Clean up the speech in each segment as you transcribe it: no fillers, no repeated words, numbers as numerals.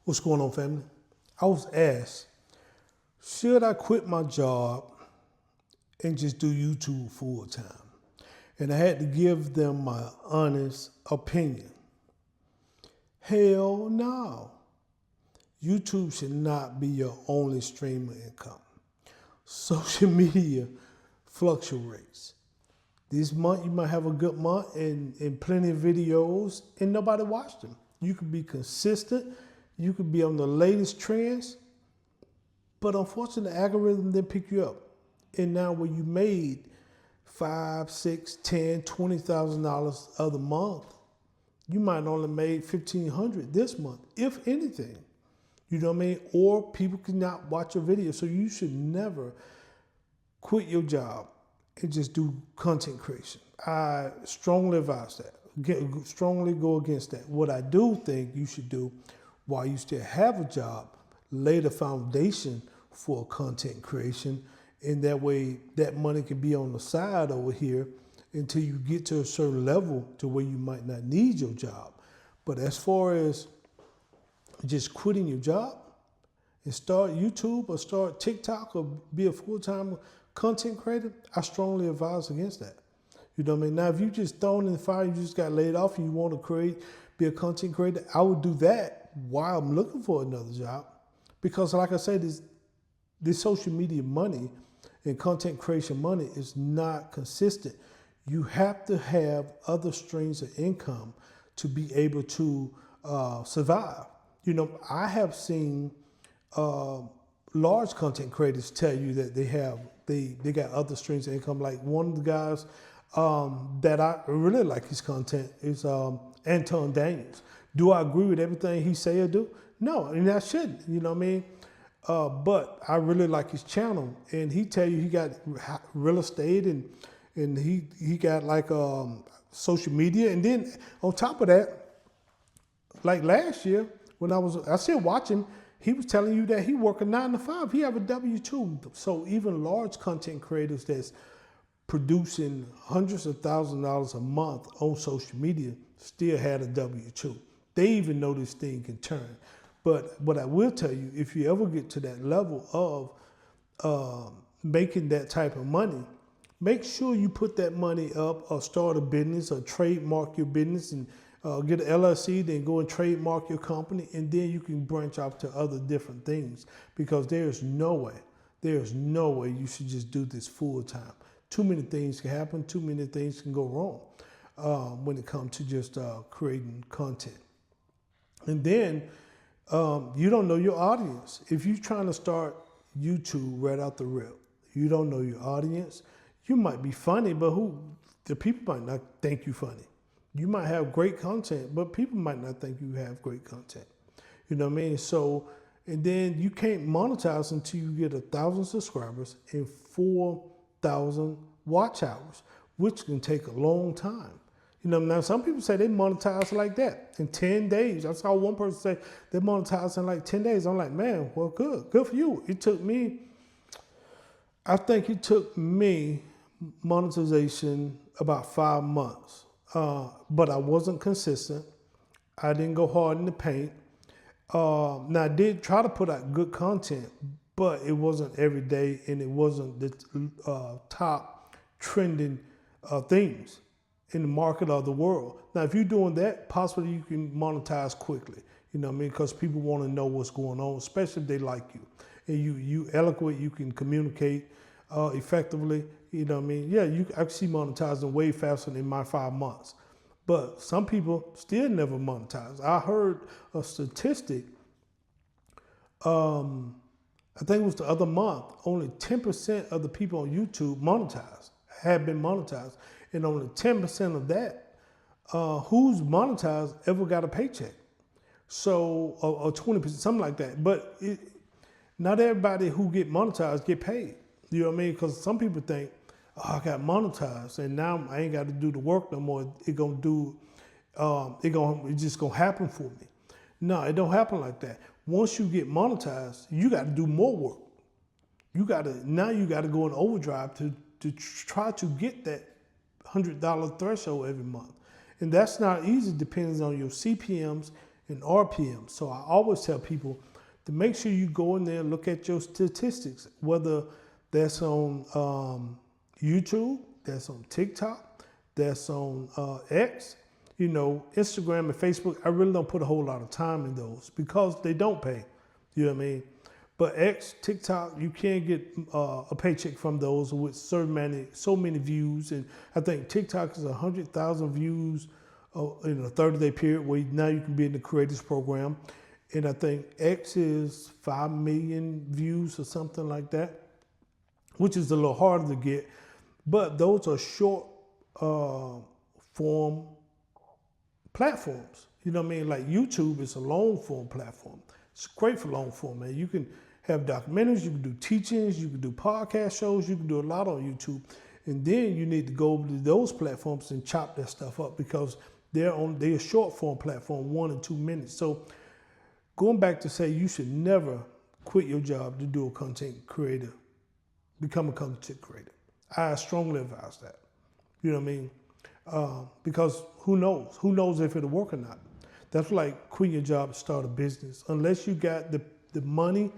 What's going on, family? I was asked, should I quit my job and just do YouTube full time? And I had to give them my honest opinion. Hell no. YouTube should not be your only stream of income. Social media fluctuates. This month you might have a good month and plenty of videos and nobody watched them. You could be consistent. You could be on the latest trends, but unfortunately the algorithm didn't pick you up. And now when you made $5, $6, $10, $20,000 other month, you might only made $1,500 this month, if anything. You know what I mean? Or people cannot watch your video. So you should never quit your job and just do content creation. I strongly advise that. Strongly go against that. What I do think you should do while you still have a job, lay the foundation for content creation, and that way that money can be on the side over here until you get to a certain level to where you might not need your job. But as far as just quitting your job and start YouTube or start TikTok or be a full-time content creator, I strongly advise against that. You know what I mean? Now, if you just thrown in the fire, you just got laid off and you want to be a content creator, I would do that while I'm looking for another job. Because like I said, this social media money and content creation money is not consistent. You have to have other streams of income to be able to survive. You know, I have seen large content creators tell you that they got other streams of income. Like one of the guys that I really like his content is Anton Daniels. Do I agree with everything he say or do? No, and I shouldn't, you know what I mean? But I really like his channel, and he tell you he got real estate and he got like social media, and then on top of that, like last year when I still watching, he was telling you that he work a 9 to 5. He have a W-2. So even large content creators that's producing hundreds of thousands of dollars a month on social media still had a W-2. They even know this thing can turn. But what I will tell you, if you ever get to that level of making that type of money, make sure you put that money up or start a business or trademark your business and get an LLC, then go and trademark your company, and then you can branch out to other different things, because there's no way you should just do this full time. Too many things can happen, too many things can go wrong when it comes to just creating content. And then you don't know your audience. If you're trying to start YouTube right out the rip, you don't know your audience. You might be funny, but the people might not think you funny. You might have great content, but people might not think you have great content. You know what I mean? So, and then you can't monetize until you get 1,000 subscribers and 4,000 watch hours, which can take a long time. You know, now some people say they monetize like that in 10 days. I saw one person say they monetize in like 10 days. I'm like, man, well, good for you. I think it took me monetization about 5 months. But I wasn't consistent. I didn't go hard in the paint. Now I did try to put out good content, but it wasn't every day, and it wasn't the top trending things in the market of the world. Now, if you're doing that, possibly you can monetize quickly. You know what I mean? Because people want to know what's going on, especially if they like you. And you eloquent, you can communicate effectively. You know what I mean? Yeah, I can see monetizing way faster than my 5 months. But some people still never monetize. I heard a statistic, I think it was the other month, only 10% of the people on YouTube have been monetized. And only 10% of that, who's monetized ever got a paycheck. So, or 20%, something like that. But not everybody who get monetized get paid. You know what I mean? Because some people think, oh, I got monetized and now I ain't got to do the work no more. It's just gonna happen for me. No, it don't happen like that. Once you get monetized, you got to do more work. Now you got to go in overdrive to try to get that $100 threshold every month. And that's not easy, depending on your CPMs and RPM. So I always tell people to make sure you go in there and look at your statistics, whether that's on YouTube, that's on TikTok, that's on X, Instagram and Facebook. I really don't put a whole lot of time in those because they don't pay. You know what I mean? But X, TikTok, you can get a paycheck from those with so many views. And I think TikTok is 100,000 views in a 30-day period where now you can be in the creators program. And I think X is 5 million views or something like that, which is a little harder to get. But those are short form platforms. You know what I mean? Like YouTube is a long form platform. It's great for long form, man. You can have documentaries, you can do teachings, you can do podcast shows, you can do a lot on YouTube. And then you need to go over to those platforms and chop that stuff up because they're a short form platform, 1 and 2 minutes. So going back to say you should never quit your job to do a content creator, become a content creator. I strongly advise that. You know what I mean? Because who knows? Who knows if it'll work or not? That's like quitting your job to start a business. Unless you got the money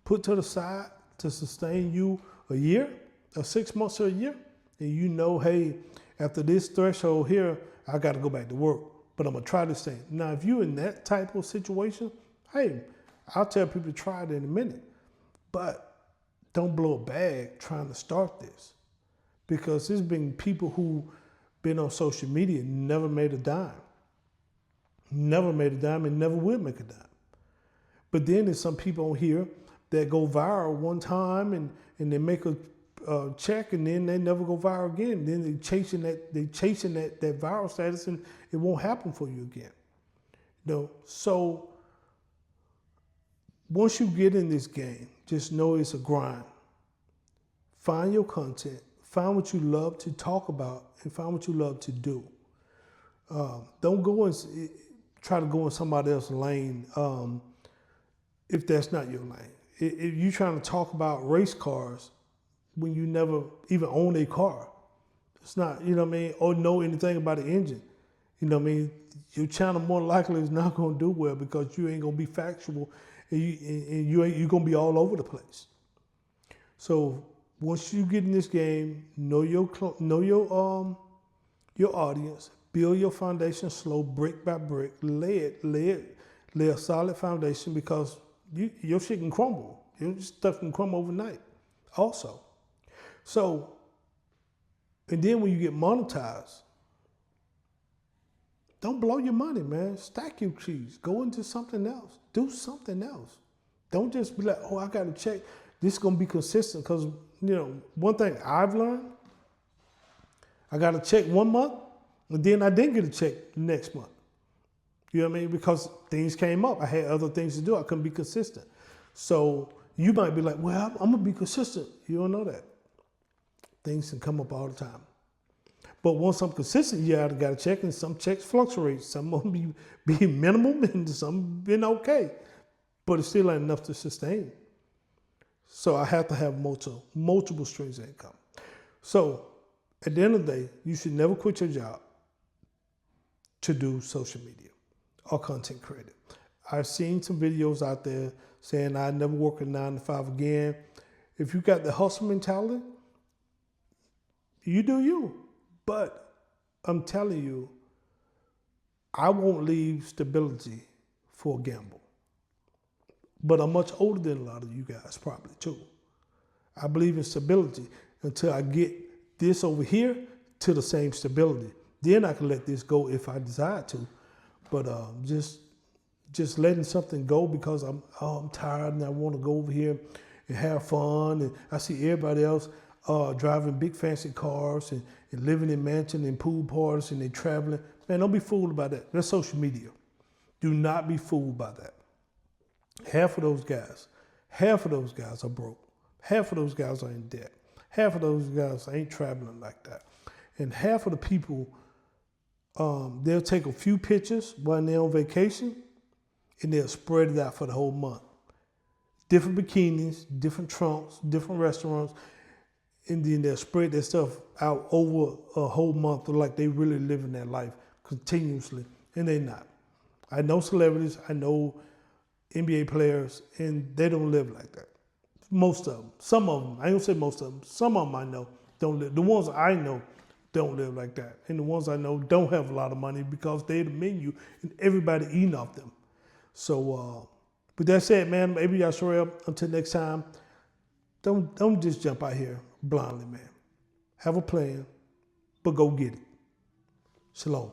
put to the side to sustain you a year, or 6 months or a year, and hey, after this threshold here, I got to go back to work, but I'm going to try this thing. Now, if you're in that type of situation, hey, I'll tell people to try it in a minute, but don't blow a bag trying to start this because there's been people who been on social media and never made a dime and never will make a dime. But then there's some people on here that go viral one time and they make a check and then they never go viral again. Then they chasing that viral status and it won't happen for you again. So once you get in this game, just know it's a grind. Find your content, find what you love to talk about, and find what you love to do. Don't go and try to go in somebody else's lane if that's not your lane. If you're trying to talk about race cars when you never even own a car, it's not, or know anything about the engine, your channel more likely is not going to do well because you ain't going to be factual and you're going to be all over the place. So once you get in this game, know your audience, build your foundation slow, brick by brick, lay a solid foundation because your shit can crumble. Your stuff can crumble overnight also. So, and then when you get monetized, don't blow your money, man. Stack your cheese. Go into something else. Do something else. Don't just be like, I got to check. This is going to be consistent because, one thing I've learned, I got to check 1 month, and then I didn't get a check the next month. You know what I mean? Because things came up. I had other things to do. I couldn't be consistent. So you might be like, well, I'm going to be consistent. You don't know that. Things can come up all the time. But once I'm consistent, I got to check, and some checks fluctuate. Some will be minimum, and some been okay. But it still ain't enough to sustain. So I have to have multiple streams of income. So at the end of the day, you should never quit your job to do social media or content creator. I've seen some videos out there saying I never work a 9 to 5 again. If you got the hustle mentality, you do you. But I'm telling you, I won't leave stability for a gamble. But I'm much older than a lot of you guys probably too. I believe in stability until I get this over here to the same stability. Then I can let this go if I desire to. But just letting something go because I'm tired and I want to go over here and have fun. And I see everybody else driving big fancy cars and living in mansions and pool parties and they traveling. Man, don't be fooled by that. That's social media. Do not be fooled by that. Half of those guys are broke. Half of those guys are in debt. Half of those guys ain't traveling like that. And half of the people, they'll take a few pictures while they're on vacation and they'll spread it out for the whole month. Different bikinis, different trunks, different restaurants, and then they'll spread their stuff out over a whole month like they really living their life continuously, and they're not. I know celebrities, I know NBA players, and they don't live like that. Most of them. Some of them. I don't say most of them. Some of them I know don't live. The ones I know don't live like that. And the ones I know don't have a lot of money because they're the menu and everybody eating off them. So, with that said, man, maybe y'all show up. Until next time, don't just jump out here blindly, man. Have a plan, but go get it. Shalom.